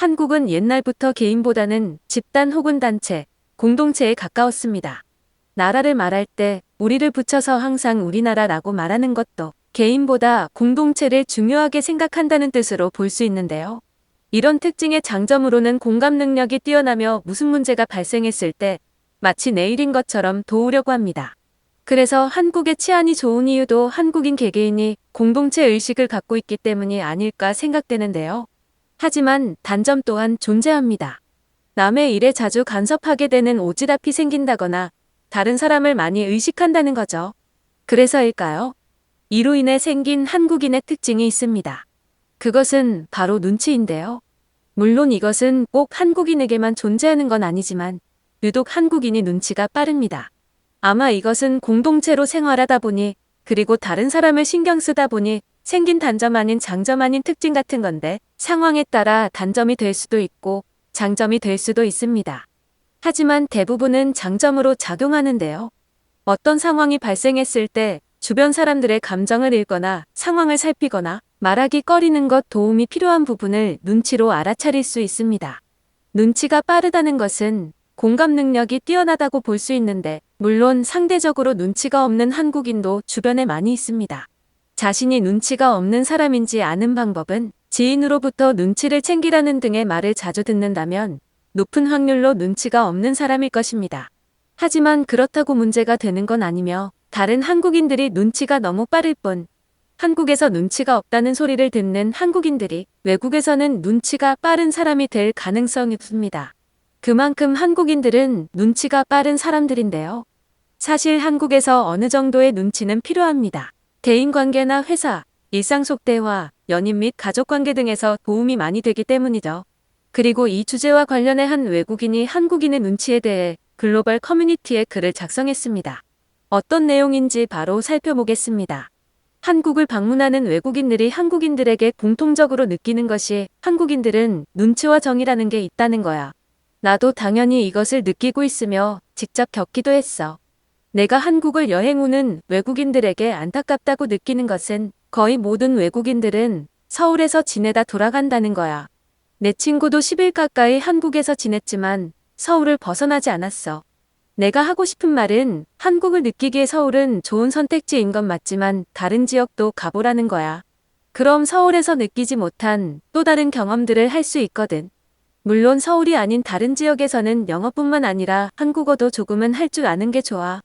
한국은 옛날부터 개인보다는 집단 혹은 단체, 공동체에 가까웠습니다. 나라를 말할 때 우리를 붙여서 항상 우리나라라고 말하는 것도 개인보다 공동체를 중요하게 생각한다는 뜻으로 볼 수 있는데요. 이런 특징의 장점으로는 공감 능력이 뛰어나며 무슨 문제가 발생했을 때 마치 내일인 것처럼 도우려고 합니다. 그래서 한국의 치안이 좋은 이유도 한국인 개개인이 공동체 의식을 갖고 있기 때문이 아닐까 생각되는데요. 하지만 단점 또한 존재합니다. 남의 일에 자주 간섭하게 되는 오지랖이 생긴다거나 다른 사람을 많이 의식한다는 거죠. 그래서일까요? 이로 인해 생긴 한국인의 특징이 있습니다. 그것은 바로 눈치인데요. 물론 이것은 꼭 한국인에게만 존재하는 건 아니지만 유독 한국인이 눈치가 빠릅니다. 아마 이것은 공동체로 생활하다 보니 그리고 다른 사람을 신경 쓰다 보니 생긴 단점 아닌 장점 아닌 특징 같은 건데 상황에 따라 단점이 될 수도 있고 장점이 될 수도 있습니다. 하지만 대부분은 장점으로 작용하는데요. 어떤 상황이 발생했을 때 주변 사람들의 감정을 읽거나 상황을 살피거나 말하기 꺼리는 것 도움이 필요한 부분을 눈치로 알아차릴 수 있습니다. 눈치가 빠르다는 것은 공감 능력이 뛰어나다고 볼 수 있는데 물론 상대적으로 눈치가 없는 한국인도 주변에 많이 있습니다. 자신이 눈치가 없는 사람인지 아는 방법은 지인으로부터 눈치를 챙기라는 등의 말을 자주 듣는다면 높은 확률로 눈치가 없는 사람일 것입니다. 하지만 그렇다고 문제가 되는 건 아니며 다른 한국인들이 눈치가 너무 빠를 뿐 한국에서 눈치가 없다는 소리를 듣는 한국인들이 외국에서는 눈치가 빠른 사람이 될 가능성이 있습니다. 그만큼 한국인들은 눈치가 빠른 사람들인데요. 사실 한국에서 어느 정도의 눈치는 필요합니다. 대인관계나 회사, 일상 속 대화, 연인 및 가족관계 등에서 도움이 많이 되기 때문이죠. 그리고 이 주제와 관련해 한 외국인이 한국인의 눈치에 대해 글로벌 커뮤니티에 글을 작성했습니다. 어떤 내용인지 바로 살펴보겠습니다. 한국을 방문하는 외국인들이 한국인들에게 공통적으로 느끼는 것이 한국인들은 눈치와 정이라는 게 있다는 거야. 나도 당연히 이것을 느끼고 있으며 직접 겪기도 했어. 내가 한국을 여행 오는 외국인들에게 안타깝다고 느끼는 것은 거의 모든 외국인들은 서울에서 지내다 돌아간다는 거야. 내 친구도 10일 가까이 한국에서 지냈지만 서울을 벗어나지 않았어. 내가 하고 싶은 말은 한국을 느끼기에 서울은 좋은 선택지인 건 맞지만 다른 지역도 가보라는 거야. 그럼 서울에서 느끼지 못한 또 다른 경험들을 할 수 있거든. 물론 서울이 아닌 다른 지역에서는 영어뿐만 아니라 한국어도 조금은 할 줄 아는 게 좋아.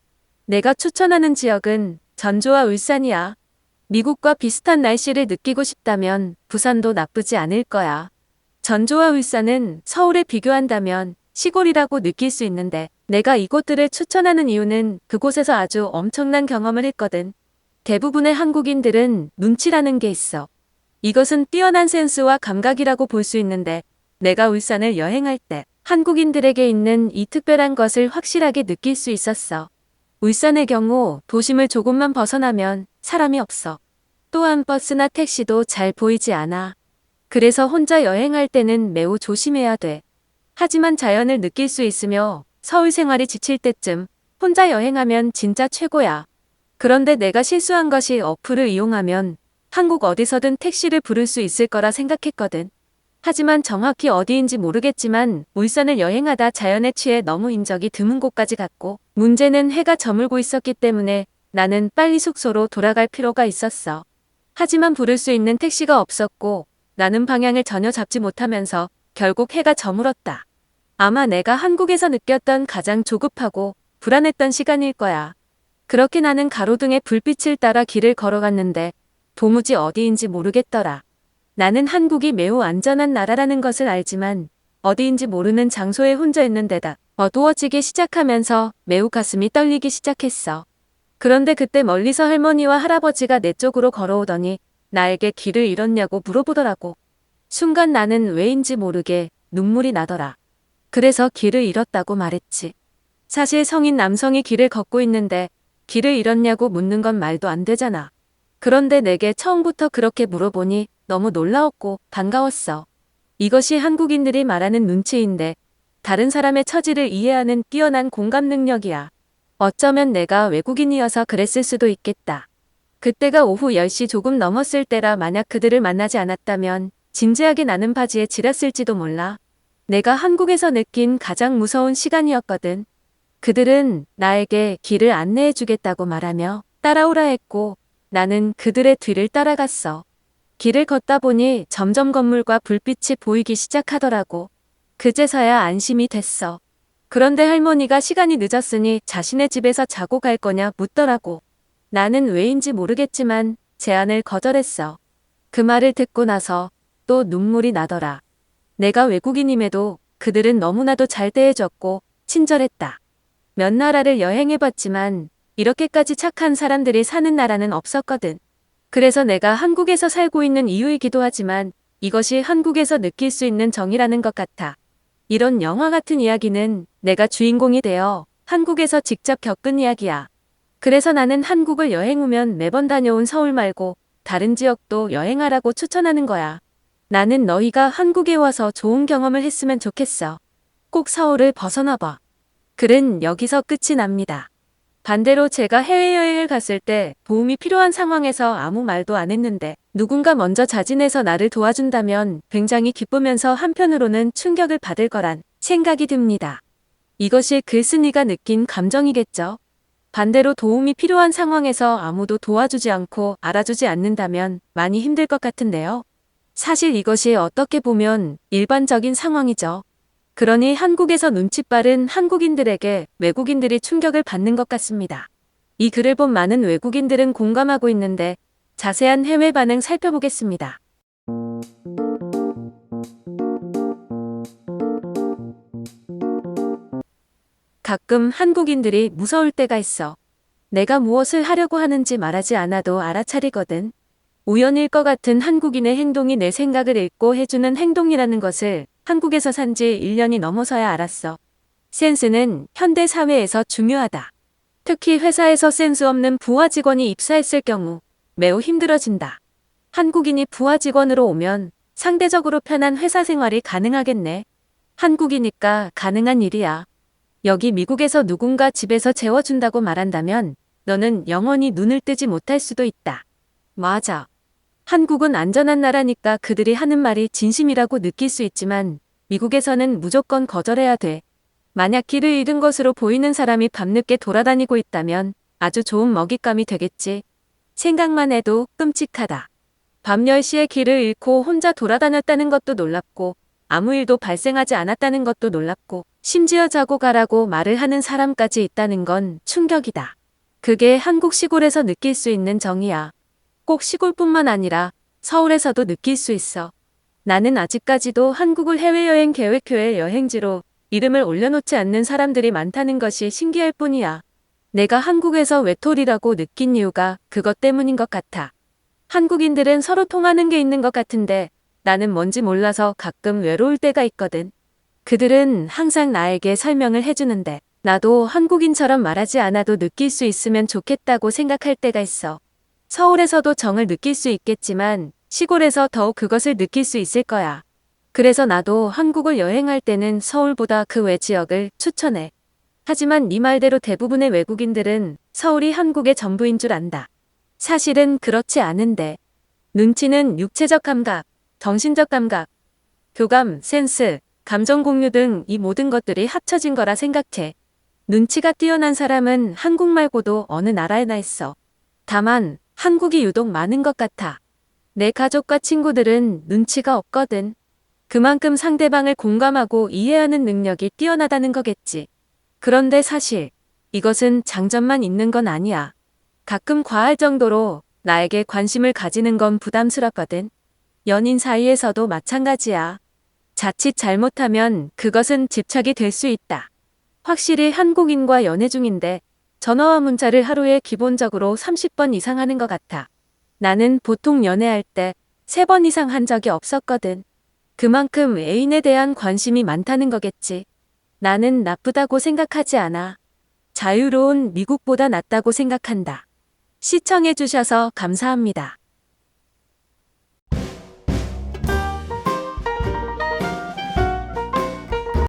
내가 추천하는 지역은 전주와 울산이야. 미국과 비슷한 날씨를 느끼고 싶다면 부산도 나쁘지 않을 거야. 전주와 울산은 서울에 비교한다면 시골이라고 느낄 수 있는데 내가 이곳들을 추천하는 이유는 그곳에서 아주 엄청난 경험을 했거든. 대부분의 한국인들은 눈치라는 게 있어. 이것은 뛰어난 센스와 감각이라고 볼 수 있는데 내가 울산을 여행할 때 한국인들에게 있는 이 특별한 것을 확실하게 느낄 수 있었어. 울산의 경우 도심을 조금만 벗어나면 사람이 없어. 또한 버스나 택시도 잘 보이지 않아. 그래서 혼자 여행할 때는 매우 조심해야 돼. 하지만 자연을 느낄 수 있으며 서울 생활이 지칠 때쯤 혼자 여행하면 진짜 최고야. 그런데 내가 실수한 것이 어플을 이용하면 한국 어디서든 택시를 부를 수 있을 거라 생각했거든. 하지만 정확히 어디인지 모르겠지만 울산을 여행하다 자연에 취해 너무 인적이 드문 곳까지 갔고 문제는 해가 저물고 있었기 때문에 나는 빨리 숙소로 돌아갈 필요가 있었어. 하지만 부를 수 있는 택시가 없었고 나는 방향을 전혀 잡지 못하면서 결국 해가 저물었다. 아마 내가 한국에서 느꼈던 가장 조급하고 불안했던 시간일 거야. 그렇게 나는 가로등의 불빛을 따라 길을 걸어갔는데 도무지 어디인지 모르겠더라. 나는 한국이 매우 안전한 나라라는 것을 알지만 어디인지 모르는 장소에 혼자 있는 데다 어두워지기 시작하면서 매우 가슴이 떨리기 시작했어. 그런데 그때 멀리서 할머니와 할아버지가 내 쪽으로 걸어오더니 나에게 길을 잃었냐고 물어보더라고. 순간 나는 왜인지 모르게 눈물이 나더라. 그래서 길을 잃었다고 말했지. 사실 성인 남성이 길을 걷고 있는데 길을 잃었냐고 묻는 건 말도 안 되잖아. 그런데 내게 처음부터 그렇게 물어보니 너무 놀라웠고 반가웠어. 이것이 한국인들이 말하는 눈치인데 다른 사람의 처지를 이해하는 뛰어난 공감 능력이야. 어쩌면 내가 외국인이어서 그랬을 수도 있겠다. 그때가 오후 10시 조금 넘었을 때라 만약 그들을 만나지 않았다면 진지하게 나는 바지에 지렸을지도 몰라. 내가 한국에서 느낀 가장 무서운 시간이었거든. 그들은 나에게 길을 안내해 주겠다고 말하며 따라오라 했고 나는 그들의 뒤를 따라갔어. 길을 걷다 보니 점점 건물과 불빛이 보이기 시작하더라고. 그제서야 안심이 됐어. 그런데 할머니가 시간이 늦었으니 자신의 집에서 자고 갈 거냐 묻더라고. 나는 왜인지 모르겠지만 제안을 거절했어. 그 말을 듣고 나서 또 눈물이 나더라. 내가 외국인임에도 그들은 너무나도 잘 대해줬고 친절했다. 몇 나라를 여행해봤지만 이렇게까지 착한 사람들이 사는 나라는 없었거든. 그래서 내가 한국에서 살고 있는 이유이기도 하지만 이것이 한국에서 느낄 수 있는 정이라는 것 같아. 이런 영화 같은 이야기는 내가 주인공이 되어 한국에서 직접 겪은 이야기야. 그래서 나는 한국을 여행 오면 매번 다녀온 서울 말고 다른 지역도 여행하라고 추천하는 거야. 나는 너희가 한국에 와서 좋은 경험을 했으면 좋겠어. 꼭 서울을 벗어나봐. 글은 여기서 끝이 납니다. 반대로 제가 해외여행을 갔을 때 도움이 필요한 상황에서 아무 말도 안 했는데 누군가 먼저 자진해서 나를 도와준다면 굉장히 기쁘면서 한편으로는 충격을 받을 거란 생각이 듭니다. 이것이 글쓴이가 느낀 감정이겠죠. 반대로 도움이 필요한 상황에서 아무도 도와주지 않고 알아주지 않는다면 많이 힘들 것 같은데요. 사실 이것이 어떻게 보면 일반적인 상황이죠. 그러니 한국에서 눈치 빠른 한국인들에게 외국인들이 충격을 받는 것 같습니다. 이 글을 본 많은 외국인들은 공감하고 있는데 자세한 해외 반응 살펴보겠습니다. 가끔 한국인들이 무서울 때가 있어. 내가 무엇을 하려고 하는지 말하지 않아도 알아차리거든. 우연일 것 같은 한국인의 행동이 내 생각을 읽고 해주는 행동이라는 것을 한국에서 산 지 1년이 넘어서야 알았어. 센스는 현대 사회에서 중요하다. 특히 회사에서 센스 없는 부하 직원이 입사했을 경우 매우 힘들어진다. 한국인이 부하 직원으로 오면 상대적으로 편한 회사 생활이 가능하겠네. 한국이니까 가능한 일이야. 여기 미국에서 누군가 집에서 재워준다고 말한다면 너는 영원히 눈을 뜨지 못할 수도 있다. 맞아. 한국은 안전한 나라니까 그들이 하는 말이 진심이라고 느낄 수 있지만 미국에서는 무조건 거절해야 돼. 만약 길을 잃은 것으로 보이는 사람이 밤늦게 돌아다니고 있다면 아주 좋은 먹잇감이 되겠지. 생각만 해도 끔찍하다. 밤 10시에 길을 잃고 혼자 돌아다녔다는 것도 놀랍고 아무 일도 발생하지 않았다는 것도 놀랍고 심지어 자고 가라고 말을 하는 사람까지 있다는 건 충격이다. 그게 한국 시골에서 느낄 수 있는 정이야. 꼭 시골뿐만 아니라 서울에서도 느낄 수 있어. 나는 아직까지도 한국을 해외여행 계획표의 여행지로 이름을 올려놓지 않는 사람들이 많다는 것이 신기할 뿐이야. 내가 한국에서 외톨이라고 느낀 이유가 그것 때문인 것 같아. 한국인들은 서로 통하는 게 있는 것 같은데 나는 뭔지 몰라서 가끔 외로울 때가 있거든. 그들은 항상 나에게 설명을 해주는데 나도 한국인처럼 말하지 않아도 느낄 수 있으면 좋겠다고 생각할 때가 있어. 서울에서도 정을 느낄 수 있겠지만 시골에서 더욱 그것을 느낄 수 있을 거야. 그래서 나도 한국을 여행할 때는 서울보다 그 외 지역을 추천해. 하지만 네 말대로 대부분의 외국인들은 서울이 한국의 전부인 줄 안다. 사실은 그렇지 않은데. 눈치는 육체적 감각, 정신적 감각, 교감, 센스, 감정 공유 등 이 모든 것들이 합쳐진 거라 생각해. 눈치가 뛰어난 사람은 한국 말고도 어느 나라에나 있어. 다만 한국이 유독 많은 것 같아. 내 가족과 친구들은 눈치가 없거든. 그만큼 상대방을 공감하고 이해하는 능력이 뛰어나다는 거겠지. 그런데 사실 이것은 장점만 있는 건 아니야. 가끔 과할 정도로 나에게 관심을 가지는 건 부담스럽거든. 연인 사이에서도 마찬가지야. 자칫 잘못하면 그것은 집착이 될 수 있다. 확실히 한국인과 연애 중인데 전화와 문자를 하루에 기본적으로 30번 이상 하는 것 같아. 나는 보통 연애할 때 3번 이상 한 적이 없었거든. 그만큼 애인에 대한 관심이 많다는 거겠지. 나는 나쁘다고 생각하지 않아. 자유로운 미국보다 낫다고 생각한다. 시청해주셔서 감사합니다.